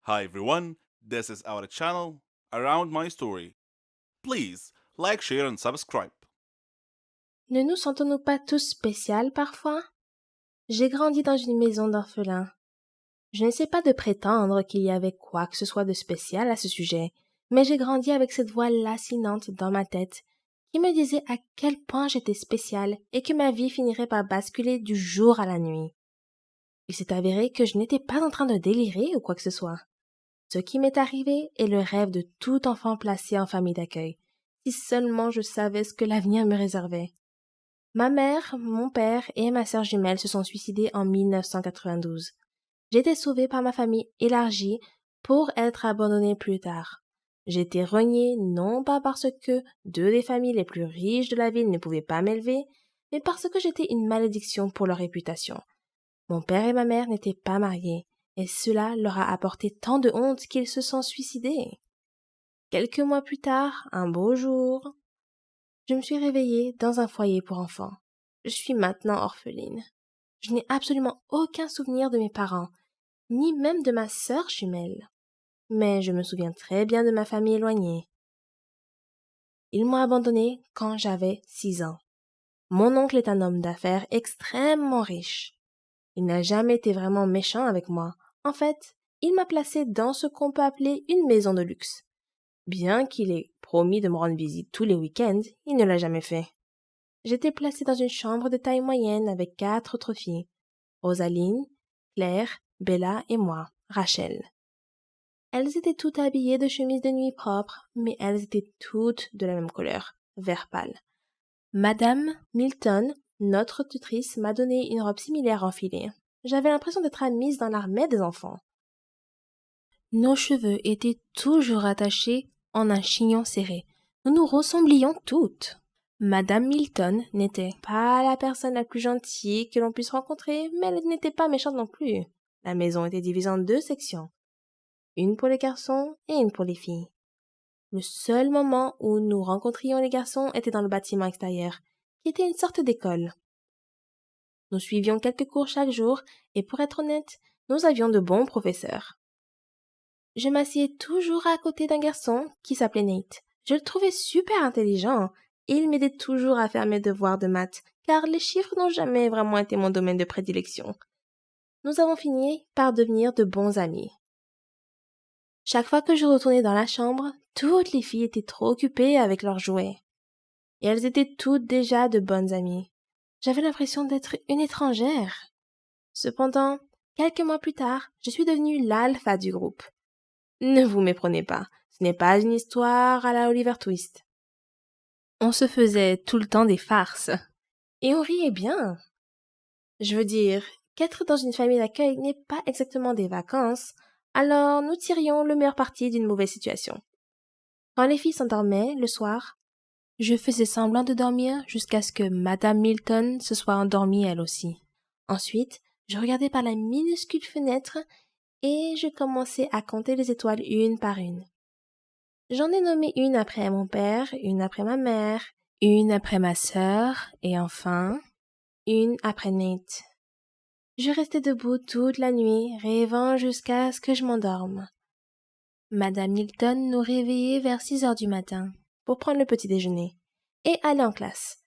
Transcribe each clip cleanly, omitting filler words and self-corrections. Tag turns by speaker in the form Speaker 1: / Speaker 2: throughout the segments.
Speaker 1: Hi everyone, this is our channel Around My Story. Please like, share and subscribe.
Speaker 2: Ne nous sentons-nous pas tous spéciales parfois? J'ai grandi dans une maison d'orphelins. Je n'essaie pas de prétendre qu'il y avait quoi que ce soit de spécial à ce sujet, mais j'ai grandi avec cette voix lancinante dans ma tête qui me disait à quel point j'étais spéciale et que ma vie finirait par basculer du jour à la nuit. Il s'est avéré que je n'étais pas en train de délirer ou quoi que ce soit. Ce qui m'est arrivé est le rêve de tout enfant placé en famille d'accueil. Si seulement je savais ce que l'avenir me réservait. Ma mère, mon père et ma sœur jumelle se sont suicidés en 1992. J'ai été sauvée par ma famille élargie pour être abandonnée plus tard. J'ai été reniée non pas parce que deux des familles les plus riches de la ville ne pouvaient pas m'élever, mais parce que j'étais une malédiction pour leur réputation. Mon père et ma mère n'étaient pas mariés, et cela leur a apporté tant de honte qu'ils se sont suicidés. Quelques mois plus tard, un beau jour, je me suis réveillée dans un foyer pour enfants. Je suis maintenant orpheline. Je n'ai absolument aucun souvenir de mes parents, ni même de ma sœur jumelle. Mais je me souviens très bien de ma famille éloignée. Ils m'ont abandonnée quand j'avais 6 ans. Mon oncle est un homme d'affaires extrêmement riche. Il n'a jamais été vraiment méchant avec moi. En fait, il m'a placée dans ce qu'on peut appeler une maison de luxe. Bien qu'il ait promis de me rendre visite tous les week-ends, il ne l'a jamais fait. J'étais placée dans une chambre de taille moyenne avec 4 autres filles. Rosaline, Claire, Bella et moi, Rachel. Elles étaient toutes habillées de chemises de nuit propres, mais elles étaient toutes de la même couleur, vert pâle. Madame Milton, notre tutrice, m'a donné une robe similaire enfilée. J'avais l'impression d'être admise dans l'armée des enfants. Nos cheveux étaient toujours attachés en un chignon serré. Nous nous ressemblions toutes. Madame Milton n'était pas la personne la plus gentille que l'on puisse rencontrer, mais elle n'était pas méchante non plus. La maison était divisée en 2 sections, une pour les garçons et une pour les filles. Le seul moment où nous rencontrions les garçons était dans le bâtiment extérieur, qui était une sorte d'école. Nous suivions quelques cours chaque jour, et pour être honnête, nous avions de bons professeurs. Je m'assieds toujours à côté d'un garçon qui s'appelait Nate. Je le trouvais super intelligent, et il m'aidait toujours à faire mes devoirs de maths, car les chiffres n'ont jamais vraiment été mon domaine de prédilection. Nous avons fini par devenir de bons amis. Chaque fois que je retournais dans la chambre, toutes les filles étaient trop occupées avec leurs jouets. Et elles étaient toutes déjà de bonnes amies. J'avais l'impression d'être une étrangère. Cependant, quelques mois plus tard, je suis devenue l'alpha du groupe. Ne vous méprenez pas, ce n'est pas une histoire à la Oliver Twist. On se faisait tout le temps des farces. Et on riait bien. Je veux dire, qu'être dans une famille d'accueil n'est pas exactement des vacances, alors nous tirions le meilleur parti d'une mauvaise situation. Quand les filles s'endormaient le soir, je faisais semblant de dormir jusqu'à ce que Madame Milton se soit endormie elle aussi. Ensuite, je regardais par la minuscule fenêtre et je commençais à compter les étoiles une par une. J'en ai nommé une après mon père, une après ma mère, une après ma sœur et enfin une après Nate. Je restais debout toute la nuit, rêvant jusqu'à ce que je m'endorme. Madame Milton nous réveillait vers 6 heures du matin pour prendre le petit déjeuner et aller en classe.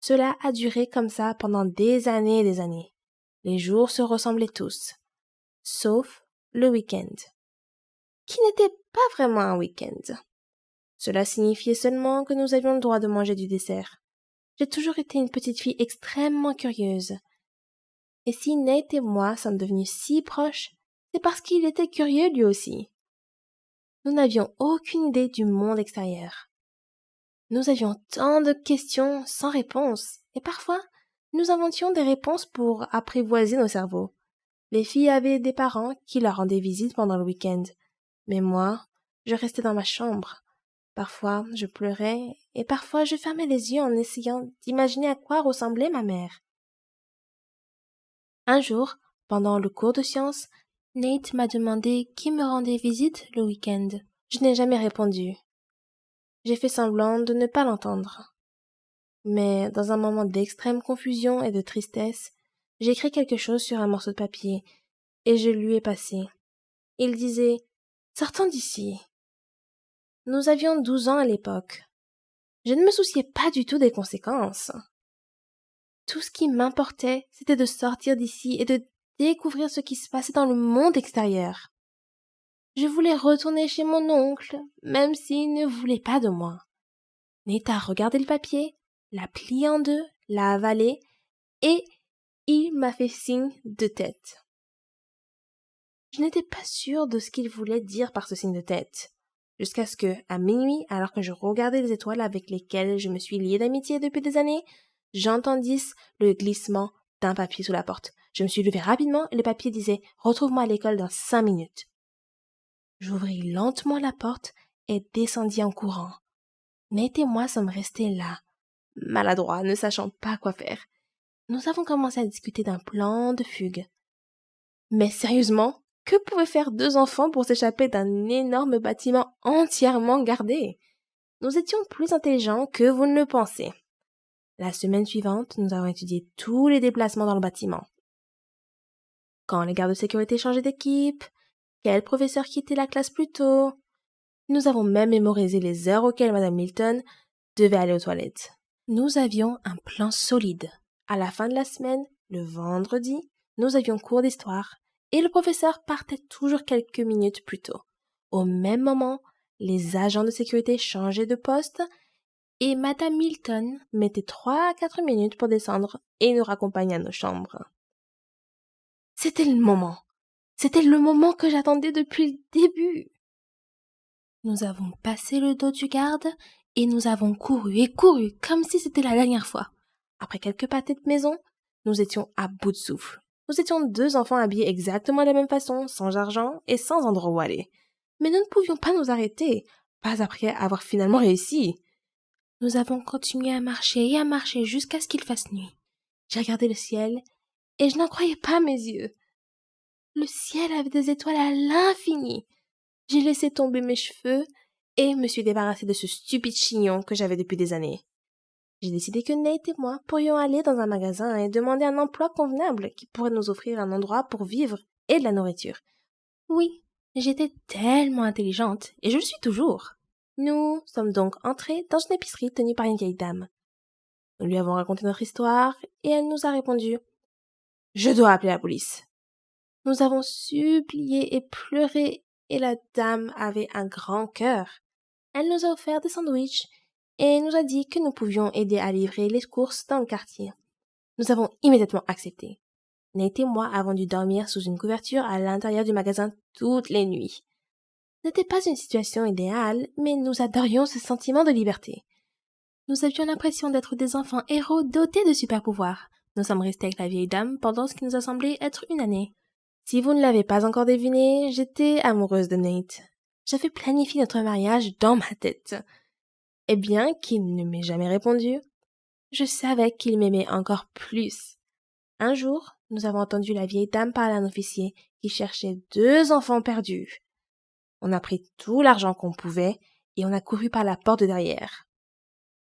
Speaker 2: Cela a duré comme ça pendant des années et des années. Les jours se ressemblaient tous, sauf le week-end, qui n'était pas vraiment un week-end. Cela signifiait seulement que nous avions le droit de manger du dessert. J'ai toujours été une petite fille extrêmement curieuse. Et si Nate et moi sommes devenus si proches, c'est parce qu'il était curieux lui aussi. Nous n'avions aucune idée du monde extérieur. Nous avions tant de questions sans réponse, et parfois, nous inventions des réponses pour apprivoiser nos cerveaux. Les filles avaient des parents qui leur rendaient visite pendant le week-end, mais moi, je restais dans ma chambre. Parfois, je pleurais, et parfois je fermais les yeux en essayant d'imaginer à quoi ressemblait ma mère. Un jour, pendant le cours de sciences, Nate m'a demandé qui me rendait visite le week-end. Je n'ai jamais répondu. J'ai fait semblant de ne pas l'entendre. Mais dans un moment d'extrême confusion et de tristesse, j'ai écrit quelque chose sur un morceau de papier et je lui ai passé. Il disait « Sortons d'ici ». Nous avions 12 ans à l'époque. Je ne me souciais pas du tout des conséquences. Tout ce qui m'importait, c'était de sortir d'ici et de découvrir ce qui se passait dans le monde extérieur. Je voulais retourner chez mon oncle, même s'il ne voulait pas de moi. Nate a regardé le papier, l'a plié en deux, l'a avalé, et il m'a fait signe de tête. Je n'étais pas sûre de ce qu'il voulait dire par ce signe de tête, jusqu'à ce que, à minuit, alors que je regardais les étoiles avec lesquelles je me suis liée d'amitié depuis des années, j'entendisse le glissement d'un papier sous la porte. Je me suis levée rapidement et le papier disait « Retrouve-moi à l'école dans 5 minutes ». J'ouvris lentement la porte et descendis en courant. Nate et moi sommes restés là, maladroits, ne sachant pas quoi faire. Nous avons commencé à discuter d'un plan de fugue. Mais sérieusement, que pouvaient faire 2 enfants pour s'échapper d'un énorme bâtiment entièrement gardé? Nous étions plus intelligents que vous ne le pensez. La semaine suivante, nous avons étudié tous les déplacements dans le bâtiment. Quand les gardes de sécurité changeaient d'équipe, quel professeur quittait la classe plus tôt. Nous avons même mémorisé les heures auxquelles Madame Milton devait aller aux toilettes. Nous avions un plan solide. À la fin de la semaine, le vendredi, nous avions cours d'histoire et le professeur partait toujours quelques minutes plus tôt. Au même moment, les agents de sécurité changeaient de poste et Madame Milton mettait 3 à 4 minutes pour descendre et nous raccompagner à nos chambres. C'était le moment. C'était le moment que j'attendais depuis le début. Nous avons passé le dos du garde et nous avons couru et couru comme si c'était la dernière fois. Après quelques pâtés de maison, nous étions à bout de souffle. Nous étions 2 enfants habillés exactement de la même façon, sans argent et sans endroit où aller. Mais nous ne pouvions pas nous arrêter, pas après avoir finalement réussi. Nous avons continué à marcher jusqu'à ce qu'il fasse nuit. J'ai regardé le ciel et je n'en croyais pas mes yeux. Le ciel avait des étoiles à l'infini. J'ai laissé tomber mes cheveux et me suis débarrassée de ce stupide chignon que j'avais depuis des années. J'ai décidé que Nate et moi pourrions aller dans un magasin et demander un emploi convenable qui pourrait nous offrir un endroit pour vivre et de la nourriture. Oui, j'étais tellement intelligente et je le suis toujours. Nous sommes donc entrés dans une épicerie tenue par une vieille dame. Nous lui avons raconté notre histoire et elle nous a répondu « Je dois appeler la police ». Nous avons supplié et pleuré et la dame avait un grand cœur. Elle nous a offert des sandwichs et nous a dit que nous pouvions aider à livrer les courses dans le quartier. Nous avons immédiatement accepté. Nate et moi avons dû dormir sous une couverture à l'intérieur du magasin toutes les nuits. Ce n'était pas une situation idéale, mais nous adorions ce sentiment de liberté. Nous avions l'impression d'être des enfants héros dotés de super-pouvoirs. Nous sommes restés avec la vieille dame pendant ce qui nous a semblé être une année. Si vous ne l'avez pas encore deviné, j'étais amoureuse de Nate. J'avais planifié notre mariage dans ma tête. Et bien qu'il ne m'ait jamais répondu, je savais qu'il m'aimait encore plus. Un jour, nous avons entendu la vieille dame parler à un officier qui cherchait 2 enfants perdus. On a pris tout l'argent qu'on pouvait et on a couru par la porte de derrière.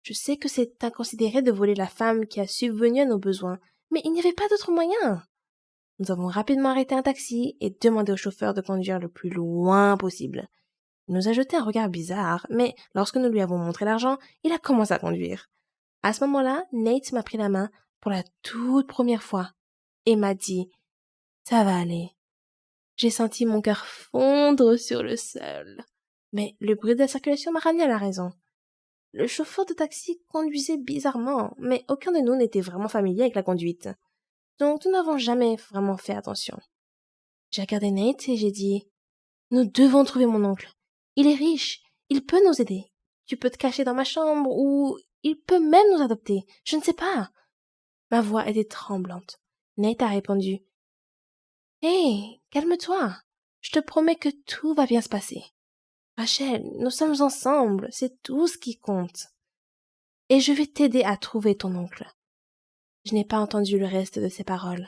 Speaker 2: Je sais que c'est inconsidéré de voler la femme qui a subvenu à nos besoins, mais il n'y avait pas d'autre moyen. Nous avons rapidement arrêté un taxi et demandé au chauffeur de conduire le plus loin possible. Il nous a jeté un regard bizarre, mais lorsque nous lui avons montré l'argent, il a commencé à conduire. À ce moment-là, Nate m'a pris la main pour la toute première fois et m'a dit « Ça va aller ». J'ai senti mon cœur fondre sur le sol. Mais le bruit de la circulation m'a ramené à la raison. Le chauffeur de taxi conduisait bizarrement, mais aucun de nous n'était vraiment familier avec la conduite. Donc nous n'avons jamais vraiment fait attention. J'ai regardé Nate et j'ai dit « Nous devons trouver mon oncle. Il est riche, il peut nous aider. Tu peux te cacher dans ma chambre ou il peut même nous adopter. Je ne sais pas. » Ma voix était tremblante. Nate a répondu « Hé, calme-toi. Je te promets que tout va bien se passer. Rachel, nous sommes ensemble, c'est tout ce qui compte. Et je vais t'aider à trouver ton oncle. » Je n'ai pas entendu le reste de ses paroles.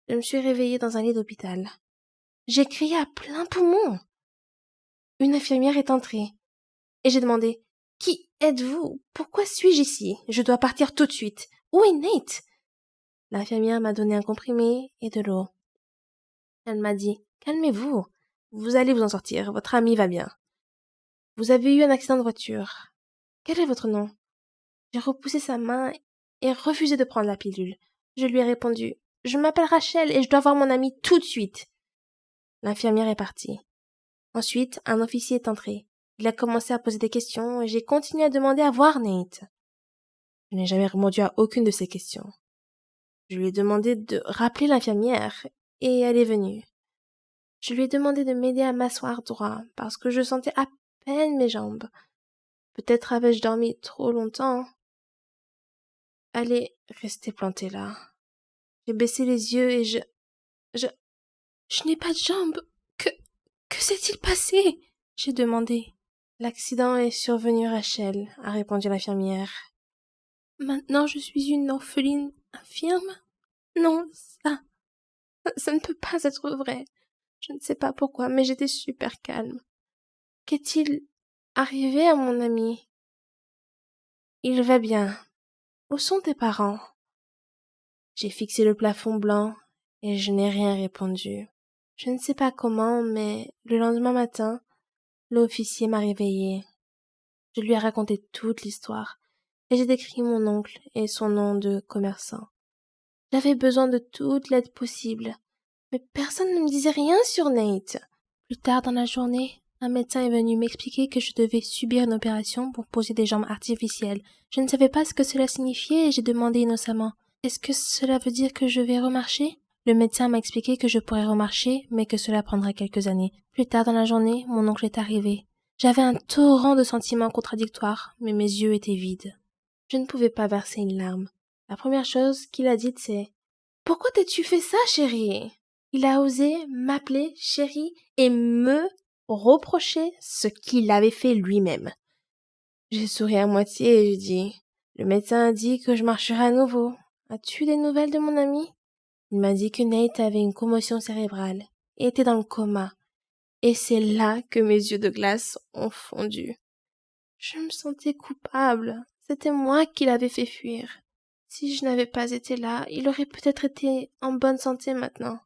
Speaker 2: Je me suis réveillée dans un lit d'hôpital. J'ai crié à plein poumon. Une infirmière est entrée et j'ai demandé « Qui êtes-vous? Pourquoi suis-je ici? Je dois partir tout de suite. Où est Nate ?» L'infirmière m'a donné un comprimé et de l'eau. Elle m'a dit « Calmez-vous. Vous allez vous en sortir, votre ami va bien. Vous avez eu un accident de voiture. Quel est votre nom? J'ai repoussé sa main et refusé de prendre la pilule. Je lui ai répondu: Je m'appelle Rachel et je dois voir mon ami tout de suite. L'infirmière est partie. Ensuite, un officier est entré. Il a commencé à poser des questions et j'ai continué à demander à voir Nate. Je n'ai jamais répondu à aucune de ces questions. Je lui ai demandé de rappeler l'infirmière et elle est venue. Je lui ai demandé de m'aider à m'asseoir droit parce que je sentais à peine mes jambes. Peut-être avais-je dormi trop longtemps. Elle est restée plantée là. J'ai baissé les yeux et je n'ai pas de jambes. Que s'est-il passé? J'ai demandé. L'accident est survenu, Rachel, a répondu l'infirmière. Maintenant je suis une orpheline infirme? Non, ça ne peut pas être vrai. Je ne sais pas pourquoi, mais j'étais super calme. Qu'est-il arrivé à mon ami? Il va bien. Où sont tes parents? J'ai fixé le plafond blanc et je n'ai rien répondu. Je ne sais pas comment, mais le lendemain matin, l'officier m'a réveillée. Je lui ai raconté toute l'histoire et j'ai décrit mon oncle et son nom de commerçant. J'avais besoin de toute l'aide possible, mais personne ne me disait rien sur Nate. Plus tard dans la journée, un médecin est venu m'expliquer que je devais subir une opération pour poser des jambes artificielles. Je ne savais pas ce que cela signifiait et j'ai demandé innocemment: Est-ce que cela veut dire que je vais remarcher? Le médecin m'a expliqué que je pourrais remarcher, mais que cela prendrait quelques années. Plus tard dans la journée, mon oncle est arrivé. J'avais un torrent de sentiments contradictoires, mais mes yeux étaient vides. Je ne pouvais pas verser une larme. La première chose qu'il a dite, c'est: Pourquoi t'as-tu fait ça, chérie? Il a osé m'appeler chérie et me reprocher ce qu'il avait fait lui-même. J'ai souri à moitié et j'ai dit: Le médecin a dit que je marcherais à nouveau. As-tu des nouvelles de mon ami? Il m'a dit que Nate avait une commotion cérébrale et était dans le coma. Et c'est là que mes yeux de glace ont fondu. Je me sentais coupable. C'était moi qui l'avais fait fuir. Si je n'avais pas été là, il aurait peut-être été en bonne santé maintenant.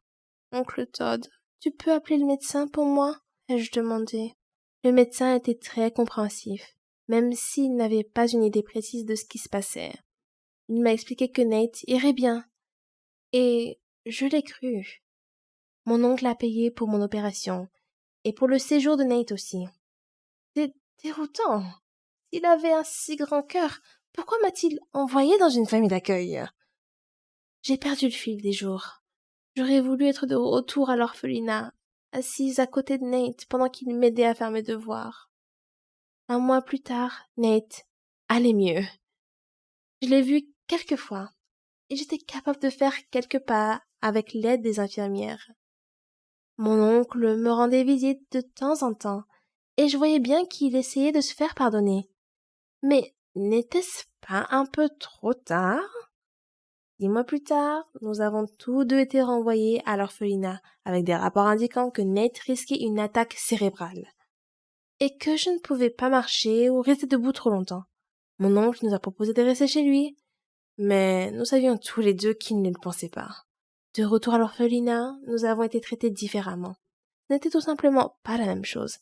Speaker 2: Oncle Todd, tu peux appeler le médecin pour moi? Ai-je demandé. Le médecin était très compréhensif, même s'il n'avait pas une idée précise de ce qui se passait. Il m'a expliqué que Nate irait bien. Et je l'ai cru. Mon oncle a payé pour mon opération, et pour le séjour de Nate aussi. C'est déroutant. S'il avait un si grand cœur, pourquoi m'a-t-il envoyé dans une famille d'accueil? J'ai perdu le fil des jours. J'aurais voulu être de retour à l'orphelinat, assise à côté de Nate pendant qu'il m'aidait à faire mes devoirs. Un mois plus tard, Nate allait mieux. Je l'ai vu quelques fois, et j'étais capable de faire quelques pas avec l'aide des infirmières. Mon oncle me rendait visite de temps en temps, et je voyais bien qu'il essayait de se faire pardonner. Mais n'était-ce pas un peu trop tard? 10 mois plus tard, nous avons tous deux été renvoyés à l'orphelinat avec des rapports indiquant que Nate risquait une attaque cérébrale et que je ne pouvais pas marcher ou rester debout trop longtemps. Mon oncle nous a proposé de rester chez lui, mais nous savions tous les deux qu'il ne le pensait pas. De retour à l'orphelinat, nous avons été traités différemment. Ce n'était tout simplement pas la même chose.